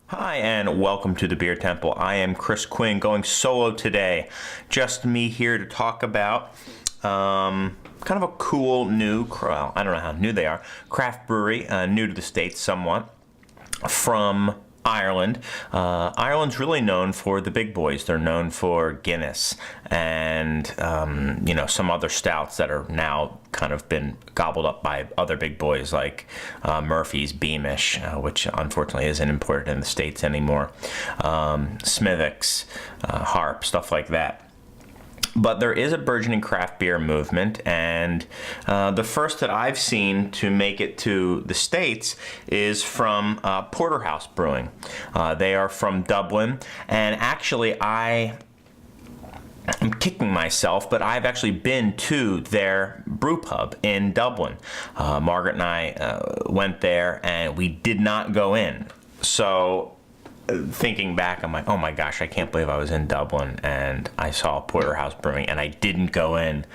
Hi, and welcome to the Beer Temple. I am Chris Quinn, going solo today. Just me here to talk about kind of a cool new, I don't know how new they are, craft brewery, new to the States somewhat, from Ireland. Ireland's really known for the big boys. They're known for Guinness and some other stouts that are now kind of been gobbled up by other big boys like Murphy's, Beamish, which unfortunately isn't imported in the States anymore, Smithwick's, Harp, stuff like that. But there is a burgeoning craft beer movement, and the first that I've seen to make it to the States is from Porterhouse Brewing. They are from Dublin, and actually I'm kicking myself, but I've actually been to their brew pub in Dublin. Margaret and I went there, and we did not go in. So thinking back, I'm like, oh my gosh, I can't believe I was in Dublin and I saw Porterhouse Brewing and I didn't go in.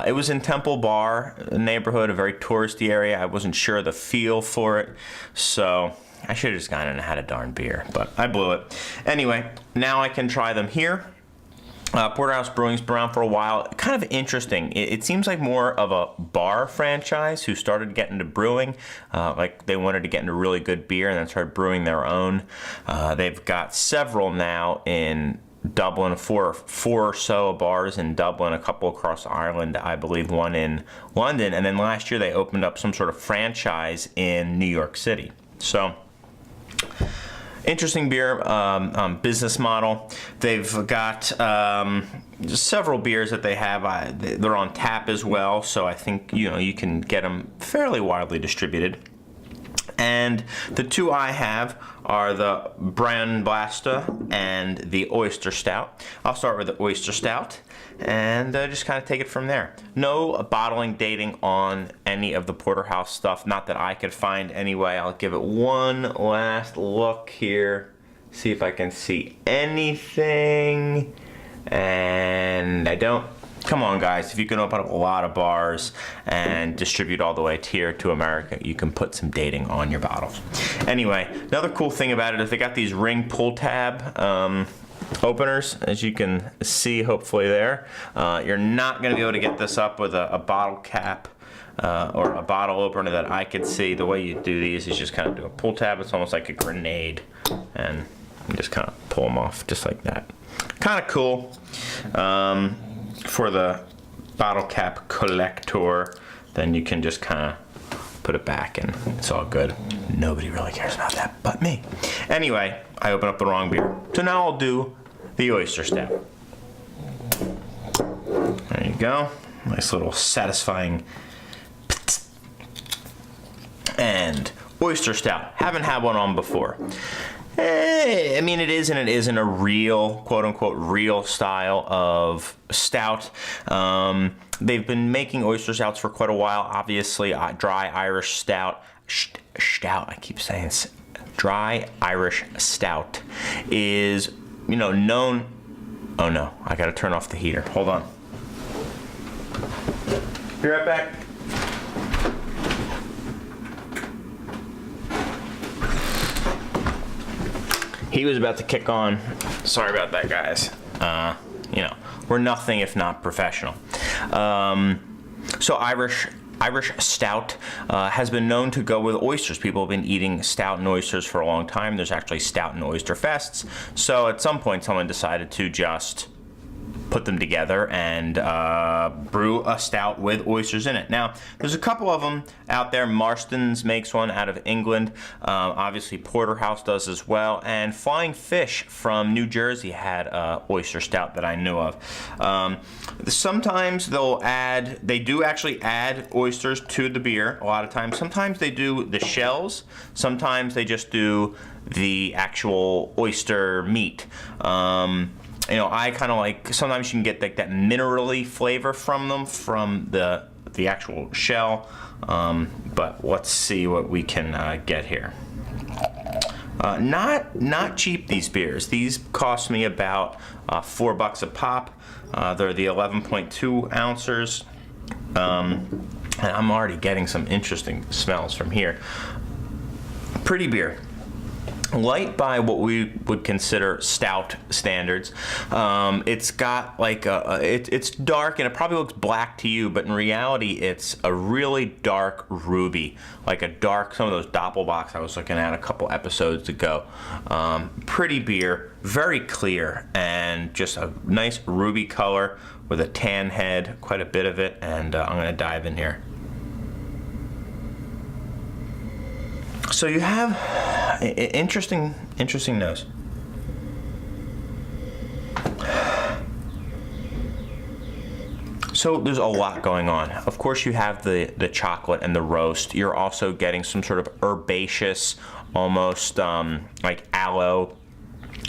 It was in Temple Bar neighborhood, a very touristy area. I wasn't sure the feel for it, so I should have just gone in and had a darn beer, but I blew it. Anyway, now I can try them here. Porterhouse Brewing's been around for a while. Kind of interesting. It seems like more of a bar franchise who started getting into brewing. Like they wanted to get into really good beer and then started brewing their own. They've got several now in Dublin, four or so bars in Dublin, a couple across Ireland, I believe one in London, and then last year they opened up some sort of franchise in New York City. So interesting beer business model. They've got several beers that they have. They're on tap as well, so I think you can get them fairly widely distributed. And the two I have are the Brand Blasta and the Oyster Stout. I'll start with the Oyster Stout and just kind of take it from there. No bottling dating on any of the Porterhouse stuff, not that I could find anyway. I'll give it one last look here, see if I can see anything, and I don't. Come on, guys, if you can open up a lot of bars and distribute all the way here to America, you can put some dating on your bottles. Anyway, another cool thing about it is they got these ring pull tab openers, as you can see hopefully there. You're not going to be able to get this up with a bottle cap or a bottle opener that I could see. The way you do these is just kind of do a pull tab. It's almost like a grenade, and you just kind of pull them off just like that. Kind of cool. For the bottle cap collector, then you can just kind of put it back and it's all good. Nobody really cares about that but me. Anyway, I opened up the wrong beer. So now I'll do the Oyster Stout. There you go. Nice little satisfying. And Oyster Stout. Haven't had one on before. I mean, it is and it isn't a real, quote-unquote, real style of stout. They've been making oyster stouts for quite a while. Obviously, dry Irish stout, I keep saying dry Irish stout is, known. Oh no, I gotta turn off the heater. Hold on. Be right back. He was about to kick on. Sorry about that, guys. We're nothing if not professional. So Irish stout has been known to go with oysters. People have been eating stout and oysters for a long time. There's actually stout and oyster fests. So at some point, someone decided to just put them together and brew a stout with oysters in it. Now, there's a couple of them out there. Marston's makes one out of England. Obviously, Porterhouse does as well. And Flying Fish from New Jersey had a oyster stout that I knew of. Sometimes they do actually add oysters to the beer a lot of times. Sometimes they do the shells. Sometimes they just do the actual oyster meat. I kind of like, sometimes you can get like that minerally flavor from them, from the actual shell. But let's see what we can get here. Not cheap, these beers. These cost me about $4 a pop. They're the 11.2 ounces. And I'm already getting some interesting smells from here. Pretty beer. light by what we would consider stout standards. It's got like it's dark, and it probably looks black to you, but in reality it's a really dark ruby, like a dark, some of those Doppelbocks I was looking at a couple episodes ago. Pretty beer, very clear, and just a nice ruby color with a tan head, quite a bit of it, and I'm going to dive in here. So you have interesting nose. So there's a lot going on. Of course, you have the chocolate and the roast. You're also getting some sort of herbaceous, almost like aloe,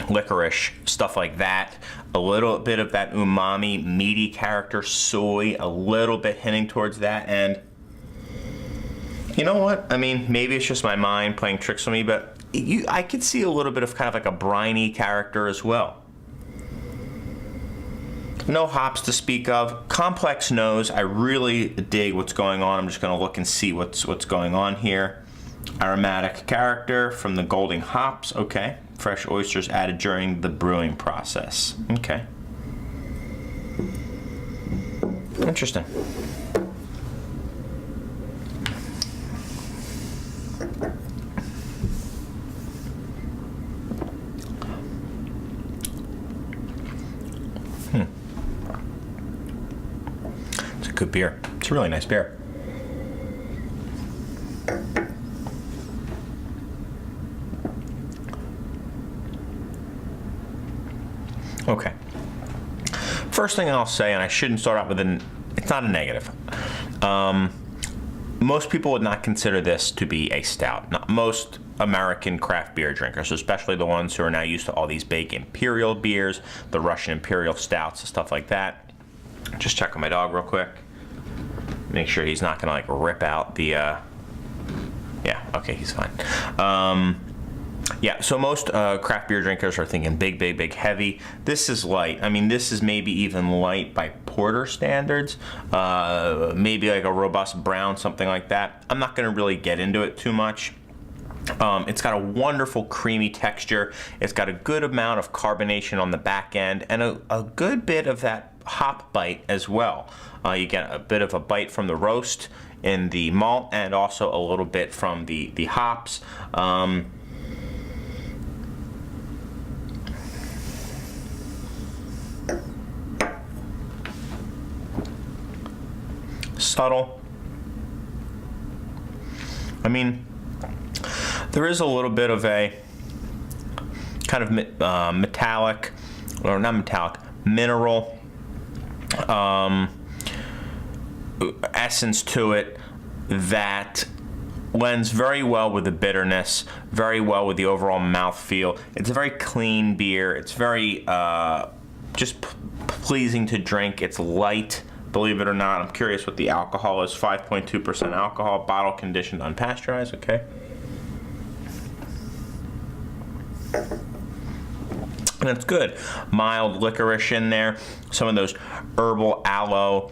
licorice, stuff like that. A little bit of that umami, meaty character, soy, a little bit hinting towards that. And you know what? I mean, maybe it's just my mind playing tricks on me, but I could see a little bit of kind of like a briny character as well. No hops to speak of. Complex nose. I really dig what's going on. I'm just going to look and see what's going on here. Aromatic character from the Golding hops. Okay. Fresh oysters added during the brewing process. Okay. Interesting. It's a good beer. It's a really nice beer. Okay. First thing I'll say, and I shouldn't start out with it's not a negative. Most people would not consider this to be a stout. Not most American craft beer drinkers, especially the ones who are now used to all these big imperial beers, the Russian imperial stouts and stuff like that. Just check on my dog real quick. Make sure he's not gonna like rip out the, yeah, okay, he's fine. Yeah, so most craft beer drinkers are thinking big, heavy. This is light. I mean, this is maybe even light by porter standards. Maybe like a robust brown, something like that. I'm not going to really get into it too much. It's got a wonderful creamy texture. It's got a good amount of carbonation on the back end, and a good bit of that hop bite as well. You get a bit of a bite from the roast in the malt, and also a little bit from the hops. Subtle. I mean, there is a little bit of a kind of metallic, or not metallic, mineral essence to it that blends very well with the bitterness, very well with the overall mouthfeel. It's a very clean beer. It's very just pleasing to drink. It's light. Believe it or not, I'm curious what the alcohol is. 5.2% alcohol, bottle conditioned, unpasteurized, okay. And it's good. Mild licorice in there. Some of those herbal aloe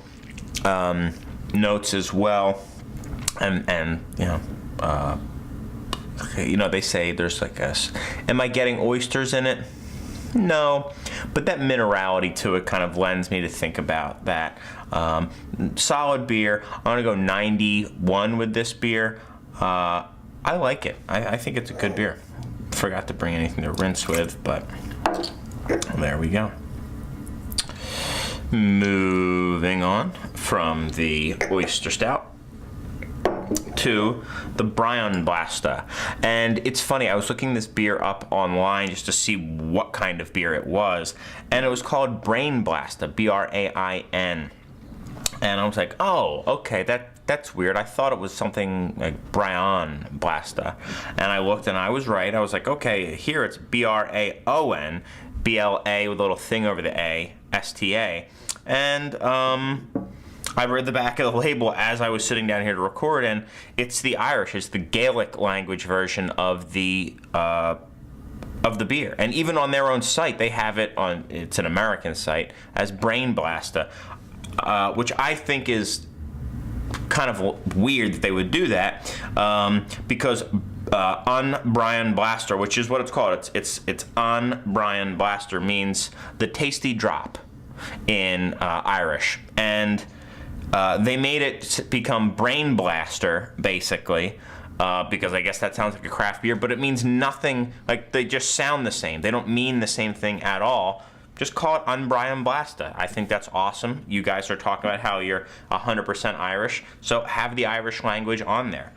notes as well. And you know, they say there's like am I getting oysters in it? No, but that minerality to it kind of lends me to think about that. Solid beer. I'm going to go 91 with this beer. I like it. I think it's a good beer. Forgot to bring anything to rinse with, but there we go. Moving on from the oyster stout to the Brian Blasta. And it's funny, I was looking this beer up online just to see what kind of beer it was, and it was called Brain Blasta, B-R-A-I-N. And I was like, oh, okay, that's weird. I thought it was something like Brian Blasta. And I looked and I was right. I was like, okay, here it's B-R-A-O-N, B-L-A with a little thing over the A, S-T-A. And I read the back of the label as I was sitting down here to record, and it's the Irish, it's the Gaelic language version of the beer. And even on their own site, they have it on, it's an American site, as Brain Blasta, which I think is kind of weird that they would do that, because Unbryan Blaster, which is what it's called. It's Unbryan Blaster, means the tasty drop in Irish, and they made it become Brain Blaster basically. Because I guess that sounds like a craft beer, but it means nothing. Like, they just sound the same. They don't mean the same thing at all. Just call it Unbryan Blasta. I think that's awesome. You guys are talking about how you're 100% Irish, so have the Irish language on there.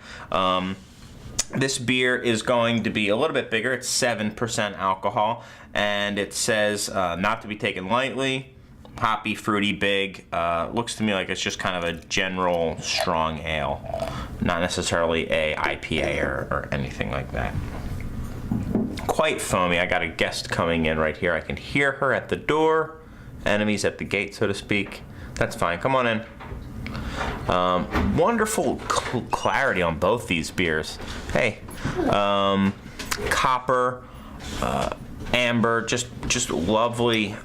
This beer is going to be a little bit bigger. It's 7% alcohol, and it says not to be taken lightly. Hoppy, fruity, big. Looks to me like it's just kind of a general strong ale, not necessarily a IPA or anything like that. Quite foamy. I got a guest coming in right here. I can hear her at the door. Enemies at the gate, so to speak. That's fine. Come on in. Wonderful clarity on both these beers. Hey, copper, amber, just lovely.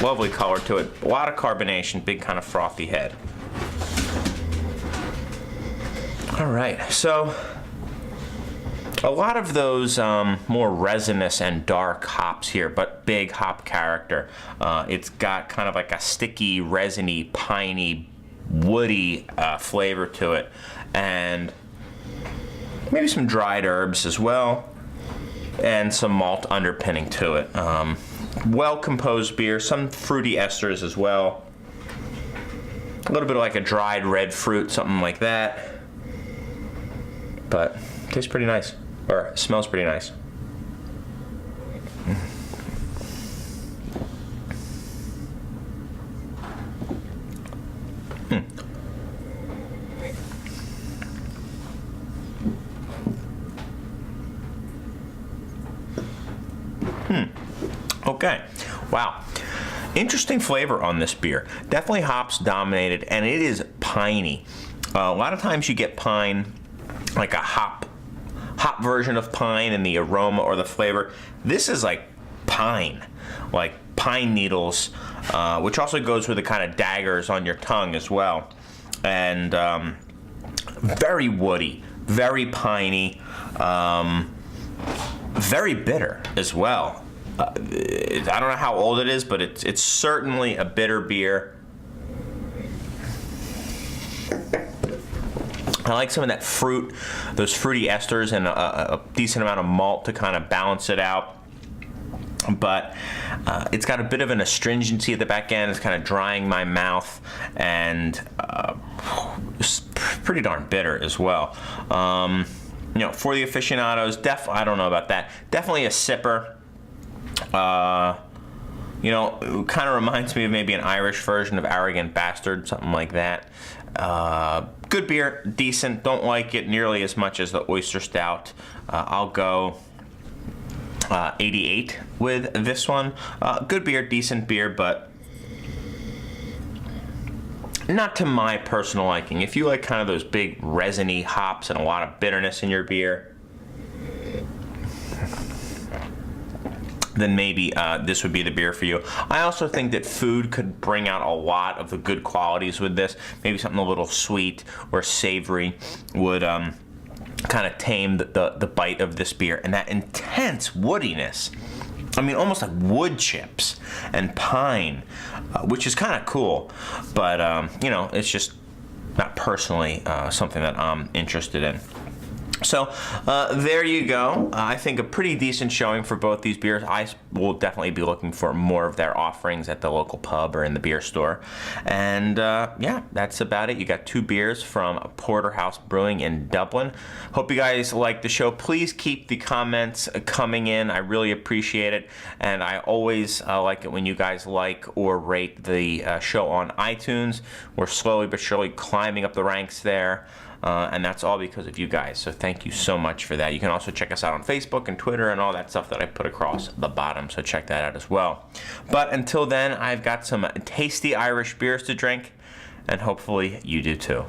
Lovely color to it. A lot of carbonation, big kind of frothy head. All right, so a lot of those more resinous and dark hops here, but big hop character. It's got kind of like a sticky, resiny, piney, woody flavor to it, and maybe some dried herbs as well, and some malt underpinning to it. Well-composed beer, some fruity esters as well. A little bit of like a dried red fruit, something like that. But tastes pretty nice, or smells pretty nice. Okay, wow. Interesting flavor on this beer. Definitely hops dominated, and it is piney. A lot of times you get pine, like a hop version of pine in the aroma or the flavor. This is like pine needles, which also goes with the kind of daggers on your tongue as well. And very woody, very piney, very bitter as well. I don't know how old it is, but it's certainly a bitter beer. I like some of that fruit, those fruity esters, and a decent amount of malt to kind of balance it out. But it's got a bit of an astringency at the back end. It's kind of drying my mouth, and it's pretty darn bitter as well. You know, for the aficionados, I don't know about that. Definitely a sipper. You know, it kind of reminds me of maybe an Irish version of Arrogant Bastard, something like that. Good beer, decent. Don't like it nearly as much as the Oyster Stout. I'll go 88 with this one. Good beer, decent beer, but not to my personal liking. If you like kind of those big resiny hops and a lot of bitterness in your beer, then maybe this would be the beer for you. I also think that food could bring out a lot of the good qualities with this. Maybe something a little sweet or savory would kind of tame the bite of this beer. And that intense woodiness, I mean, almost like wood chips and pine, which is kind of cool. But, you know, it's just not personally something that I'm interested in. So there you go. I think a pretty decent showing for both these beers. I will definitely be looking for more of their offerings at the local pub or in the beer store. And yeah, that's about it. You got two beers from Porterhouse Brewing in Dublin. Hope you guys like the show. Please keep the comments coming in. I really appreciate it. And I always like it when you guys like or rate the show on iTunes. We're slowly but surely climbing up the ranks there. And that's all because of you guys, so thank you so much for that. You can also check us out on Facebook and Twitter and all that stuff that I put across the bottom, so check that out as well. But until then, I've got some tasty Irish beers to drink, and hopefully you do too.